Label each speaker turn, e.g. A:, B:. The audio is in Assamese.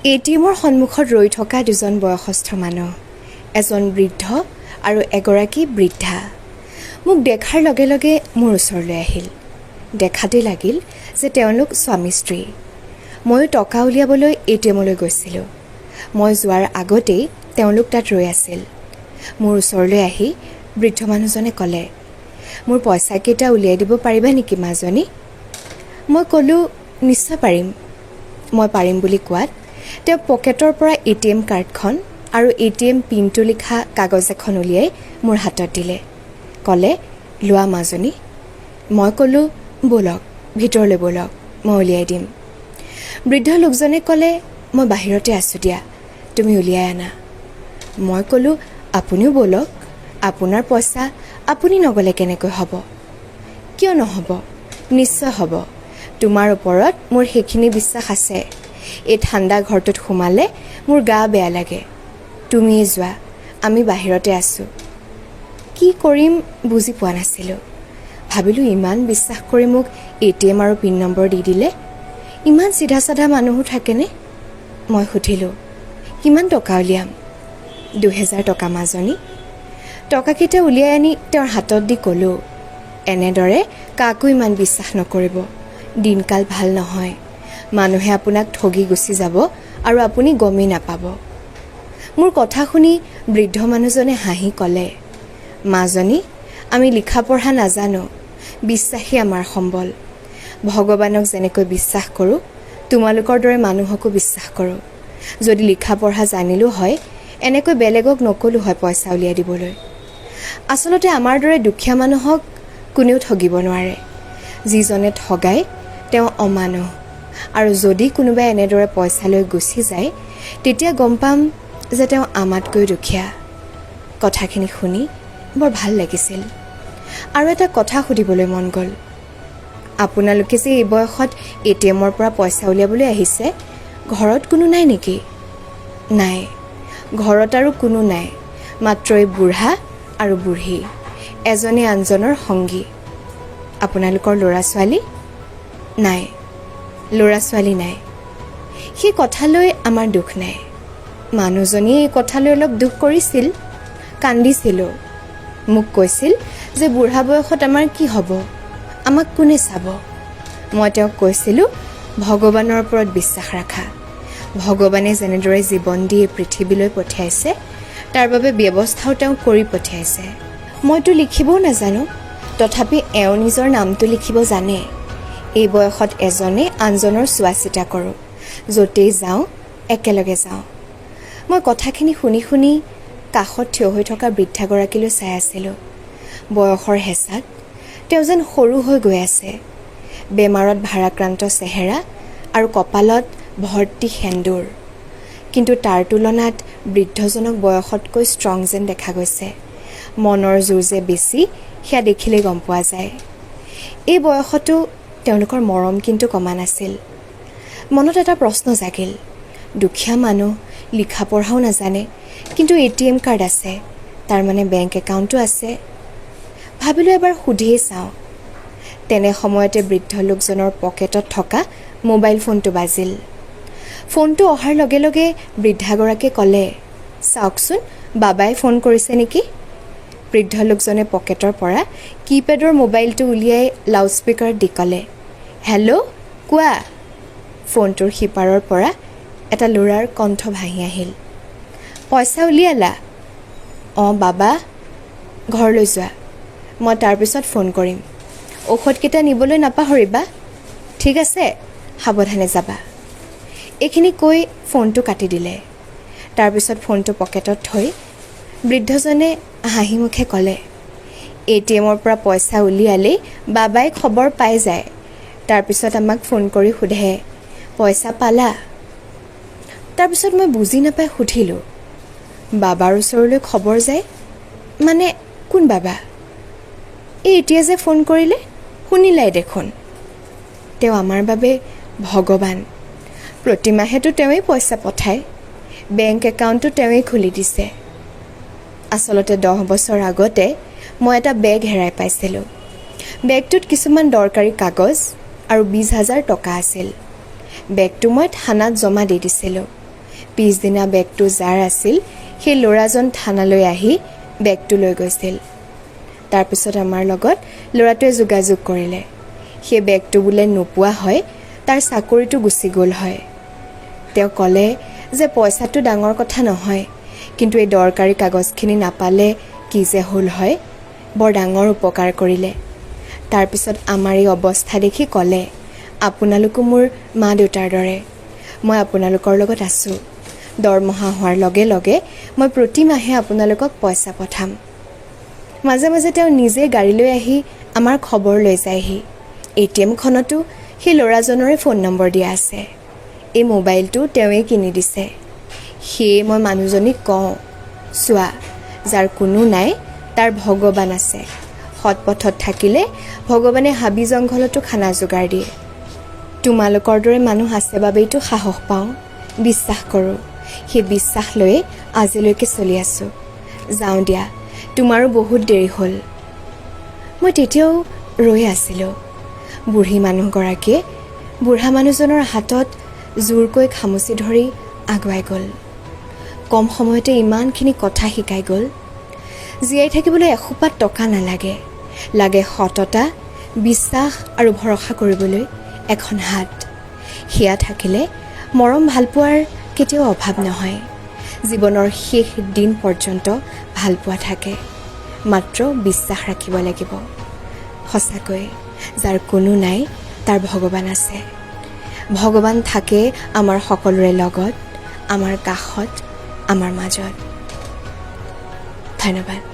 A: এটিএমৰ সন্মুখত ৰৈ থকা দুজন বয়সস্থ মানুহ, এজন বৃদ্ধ আৰু এগৰাকী বৃদ্ধা। মোক দেখাৰ লগে লগে মোৰ ওচৰলৈ আহিল। দেখাতেই লাগিল যে তেওঁলোক স্বামী স্ত্ৰী। ময়ো টকা উলিয়াবলৈ এটিএমলৈ গৈছিলোঁ। মই যোৱাৰ আগতেই তেওঁলোক তাত ৰৈ আছিল। মোৰ ওচৰলৈ আহি বৃদ্ধ মানুহজনে ক'লে, মোৰ পইচাকেইটা উলিয়াই দিব পাৰিবা নেকি মাজনী? মই ক'লোঁ, নিশ্চয় পাৰিম। মই পাৰিম বুলি কোৱাত তেওঁ পকেটৰ পৰা এটিএম কাৰ্ডখন আৰু এটিএম পিনটো লিখা কাগজ এখন উলিয়াই মোৰ হাতত দিলে। ক'লে, লোৱা মাজনী। মই ক'লোঁ, ব'লক, ভিতৰলৈ ব'লক, মই উলিয়াই দিম। বৃদ্ধ লোকজনে ক'লে, মই বাহিৰতে আছোঁ দিয়া, তুমি উলিয়াই আনা। মই ক'লোঁ, আপুনিও ব'লক, আপোনাৰ পইচা আপুনি নগ'লে কেনেকৈ হ'ব? কিয় নহ'ব? নিশ্চয় হ'ব। তোমাৰ ওপৰত মোৰ সেইখিনি বিশ্বাস আছে। এই ঠাণ্ডা ঘৰটোত সোমালে মোৰ গা বেয়া লাগে। তুমিয়ে যোৱা, আমি বাহিৰতে আছোঁ। কি কৰিম বুজি পোৱা নাছিলোঁ। ভাবিলোঁ, ইমান বিশ্বাস কৰি মোক এটিএম আৰু পিন নম্বৰ দি দিলে। ইমান চিধা চাধা মানুহো থাকেনে? মই সুধিলোঁ, কিমান টকা উলিয়াম? 2000 টকা মাজনী। টকাকেইটা উলিয়াই আনি তেওঁৰ হাতত দি ক'লোঁ, এনেদৰে কাকো ইমান বিশ্বাস নকৰিব। দিনকাল ভাল নহয়। মানুহে আপোনাক ঠগি গুচি যাব আৰু আপুনি গমেই নাপাব। মোৰ কথা শুনি বৃদ্ধ মানুহজনে হাঁহি ক'লে, মাজনী, আমি লিখা পঢ়া নাজানো। বিশ্বাসী আমাৰ সম্বল। ভগৱানক যেনেকৈ বিশ্বাস কৰোঁ, তোমালোকৰ দৰে মানুহকো বিশ্বাস কৰোঁ। যদি লিখা পঢ়া জানিলোঁ হয়, এনেকৈ বেলেগক নক'লোঁ হয় পইচা উলিয়াই দিবলৈ। আচলতে আমাৰ দৰে দুখীয়া মানুহক কোনেও ঠগিব নোৱাৰে। যিজনে ঠগায় তেওঁ অমানুহ। আৰু যদি কোনোবাই এনেদৰে পইচা লৈ গুচি যায়, তেতিয়া গম পাম যে তেওঁ আমাতকৈ দুখীয়া। কথাখিনি শুনি বৰ ভাল লাগিছিল। আৰু এটা কথা সুধিবলৈ মন গ'ল, আপোনালোকে যে এই বয়সত এটিএমৰ পৰা পইচা উলিয়াবলৈ আহিছে, ঘৰত কোনো নাই নেকি? নাই, ঘৰত আৰু কোনো নাই, মাত্ৰ এই বুঢ়া আৰু বুঢ়ী, এজনে আনজনৰ সংগী। আপোনালোকৰ ল'ৰা ছোৱালী? নাই, ল'ৰা ছোৱালী নাই। সেই কথালৈ আমাৰ দুখ নাই। মানুহজনীয়ে এই কথালৈ অলপ দুখ কৰিছিল, কান্দিছিলোঁ। মোক কৈছিল যে বুঢ়া বয়সত আমাৰ কি হ'ব, আমাক কোনে চাব? মই তেওঁক কৈছিলোঁ, ভগৱানৰ ওপৰত বিশ্বাস ৰাখা। ভগৱানে যেনেদৰে জীৱন দি এই পৃথিৱীলৈ পঠিয়াইছে, তাৰ বাবে ব্যৱস্থাও তেওঁ কৰি পঠিয়াইছে। মইতো লিখিবও নাজানো, তথাপি এওঁ নিজৰ নামটো লিখিব জানে। এই বয়সত এজনে আনজনৰ চোৱা চিতা কৰোঁ। য'তেই যাওঁ একেলগে যাওঁ। মই কথাখিনি শুনি শুনি কাষত থিয় হৈ থকা বৃদ্ধাগৰাকীলৈ চাই আছিলোঁ। বয়সৰ হেঁচাত তেওঁ যেন সৰু হৈ গৈ আছে। বেমাৰত ভাৰাক্ৰান্ত চেহেৰা আৰু কপালত ভৰ্তি সেন্দুৰ। কিন্তু তাৰ তুলনাত বৃদ্ধজনক বয়সতকৈ ষ্ট্ৰং যেন দেখা গৈছে। মনৰ জোৰ যে বেছি, সেয়া দেখিলেই গম পোৱা যায়। এই বয়সতো তেওঁলোকৰ মৰম কিন্তু কমা নাছিল। মনত এটা প্ৰশ্ন জাগিল, দুখীয়া মানুহ, লিখা পঢ়াও নাজানে, কিন্তু এটিএম কাৰ্ড আছে, তাৰমানে বেংক একাউণ্টো আছে। ভাবিলোঁ এবাৰ সুধিয়ে চাওঁ। তেনে সময়তে বৃদ্ধ লোকজনৰ পকেটত থকা মোবাইল ফোনটো বাজিল। ফোনটো অহাৰ লগে লগে বৃদ্ধাগৰাকীয়ে ক'লে, চাওকচোন, বাবাই ফোন কৰিছে নেকি? বৃদ্ধ লোকজনে পকেটৰ পৰা কিপেডৰ মোবাইলটো উলিয়াই লাউডস্পীকাৰত দি ক'লে, হেল্ল', কোৱা। ফোনটোৰ সিপাৰৰ পৰা এটা ল'ৰাৰ কণ্ঠ ভাহি আহিল, পইচা উলিয়ালা? অঁ বাবা, ঘৰলৈ যোৱা, মই তাৰপিছত ফোন কৰিম। ঔষধকেইটা নিবলৈ নাপাহৰিবা। ঠিক আছে, সাৱধানে যাবা। এইখিনি কৈ ফোনটো কাটি দিলে। তাৰপিছত ফোনটো পকেটত থৈ বৃদ্ধজনে হাঁহি মুখে ক'লে, এটিএমৰ পৰা পইচা উলিয়ালেই বাবাই খবৰ পাই যায়। তাৰপিছত আমাক ফোন কৰি সোধে, পইচা পালা? তাৰপিছত মই বুজি নাপাই সুধিলোঁ, বাবাৰ ওচৰলৈ খবৰ যায় মানে কোন বাবা? এই এতিয়া যে ফোন কৰিলে, শুনিলাই দেখোন। তেওঁ আমাৰ বাবে ভগৱান। প্ৰতিমাহেতো তেওঁৱেই পইচা পঠায়। বেংক একাউণ্টটো তেওঁৱেই খুলি দিছে। আচলতে 10 বছৰ আগতে মই এটা বেগ হেৰাই পাইছিলোঁ। বেগটোত কিছুমান দৰকাৰী কাগজ আৰু 20,000 টকা আছিল। বেগটো মই থানাত জমা দি দিছিলোঁ। পিছদিনা বেগটো যাৰ আছিল সেই ল'ৰাজন থানালৈ আহি বেগটো লৈ গৈছিল। তাৰপিছত আমাৰ লগত ল'ৰাটোৱে যোগাযোগ কৰিলে। সেই বেগটো বোলে নোপোৱা হয় তাৰ চাকৰিটো গুচি গ'ল হয়। তেওঁ ক'লে যে পইচাটো ডাঙৰ কথা নহয়, কিন্তু এই দৰকাৰী কাগজখিনি নাপালে কি যে হ'ল হয়, বৰ ডাঙৰ উপকাৰ কৰিলে। তাৰপিছত আমাৰ এই অৱস্থা দেখি ক'লে, আপোনালোকো মোৰ মা দেউতাৰ দৰে, মই আপোনালোকৰ লগত আছোঁ। দৰমহা হোৱাৰ লগে লগে মই প্ৰতি মাহে আপোনালোকক পইচা পঠাম। মাজে মাজে তেওঁ নিজে গাড়ী লৈ আহি আমাৰ খবৰ লৈ যায়হি। ATMখনতো সেই ল'ৰাজনৰে ফোন নম্বৰ দিয়া আছে। এই মোবাইলটো তেওঁৱে কিনি দিছে। সেয়ে মই মানুহজনীক কওঁ, চোৱা, যাৰ কোনো নাই তাৰ ভগৱান আছে। সৎ পথত থাকিলে ভগৱানে হাবি জংঘলতো খানা যোগাৰ দিয়ে। তোমালোকৰ দৰে মানুহ আছে বাবেইতো সাহস পাওঁ, বিশ্বাস কৰোঁ। সেই বিশ্বাস লৈয়ে আজিলৈকে চলি আছোঁ। যাওঁ দিয়া, তোমাৰো বহুত দেৰি হ'ল। মই তেতিয়াও ৰৈ আছিলোঁ। বুঢ়ী মানুহগৰাকীয়ে বুঢ়া মানুহজনৰ হাতত জোৰকৈ খামুচি ধৰি আগুৱাই গ'ল। কম সময়তে ইমানখিনি কথা শিকাই গ'ল। জীয়াই থাকিবলৈ এসোপা টকা নালাগে, লাগে সততা, বিশ্বাস আৰু ভৰসা কৰিবলৈ এখন হাত। সেয়া থাকিলে মৰম ভালপোৱাৰ কেতিয়াও অভাৱ নহয়। জীৱনৰ শেষ দিন পৰ্যন্ত ভালপোৱা থাকে, মাত্ৰ বিশ্বাস ৰাখিব লাগিব। সঁচাকৈ যাৰ কোনো নাই তাৰ ভগৱান আছে। ভগৱান থাকে আমাৰ সকলোৰে লগত, আমাৰ কাষত, আমাৰ মাজত। ধন্যবাদ।